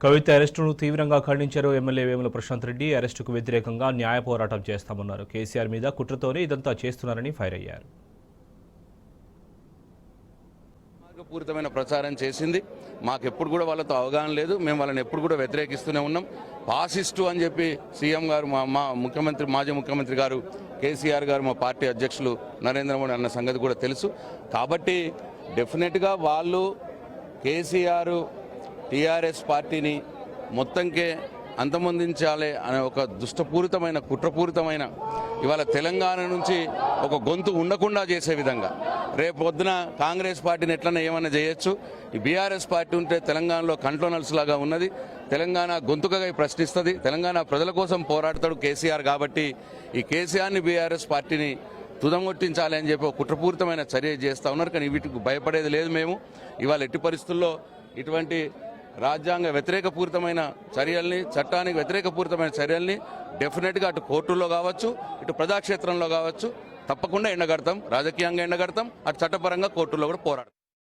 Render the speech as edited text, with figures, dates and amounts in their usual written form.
కవిత అరెస్టును తీవ్రంగా ఖండించారు ఎమ్మెల్యే వేముల ప్రశాంత్ రెడ్డి. అరెస్టుకు వ్యతిరేకంగా న్యాయ పోరాటం చేస్తామన్నారు. కేసీఆర్ మీద కుట్రతోనే ఇదంతా చేస్తున్నారని ఫైర్ అయ్యారు. పూరితమైన ప్రచారం చేసింది. మాకెప్పుడు కూడా వాళ్ళతో అవగాహన లేదు. మేము వాళ్ళని ఎప్పుడు కూడా వ్యతిరేకిస్తూనే ఉన్నాం. ఫాసిస్టు అని చెప్పి సీఎం గారు మా ముఖ్యమంత్రి మాజీ ముఖ్యమంత్రి గారు కేసీఆర్ గారు మా పార్టీ అధ్యక్షులు నరేంద్ర మోడీ అన్న సంగతి కూడా తెలుసు. కాబట్టి డెఫినెట్గా వాళ్ళు కేసీఆర్ టీఆర్ఎస్ పార్టీని మొత్తంకే అంతమొందించాలి అనే ఒక దుష్టపూరితమైన కుట్రపూరితమైన ఇవాళ తెలంగాణ నుంచి ఒక గొంతు ఉండకుండా చేసే విధంగా రేపు పొద్దున కాంగ్రెస్ పార్టీని ఎట్లన్నా ఏమన్నా చేయొచ్చు. ఈ బీఆర్ఎస్ పార్టీ ఉంటే తెలంగాణలో కంట్రోనల్స్ లాగా ఉన్నది. తెలంగాణ గొంతుకగా ప్రశ్నిస్తుంది. తెలంగాణ ప్రజల కోసం పోరాడతాడు కేసీఆర్. కాబట్టి ఈ కేసీఆర్ని బీఆర్ఎస్ పార్టీని తుదముట్టించాలి అని చెప్పి ఒక కుట్రపూరితమైన చర్య చేస్తూ ఉన్నారు. కానీ వీటికి భయపడేది లేదు. మేము ఇవాళ ఎట్టి పరిస్థితుల్లో ఇటువంటి రాజ్యాంగ వ్యతిరేకపూరితమైన చర్యల్ని, చట్టానికి వ్యతిరేకపూరితమైన చర్యల్ని డెఫినెట్గా అటు కోర్టుల్లో కావచ్చు, ఇటు ప్రజాక్షేత్రంలో కావచ్చు తప్పకుండా ఎండగడతాం. రాజకీయంగా ఎండగడతాం, అటు చట్టపరంగా కోర్టుల్లో కూడా పోరాడతాం.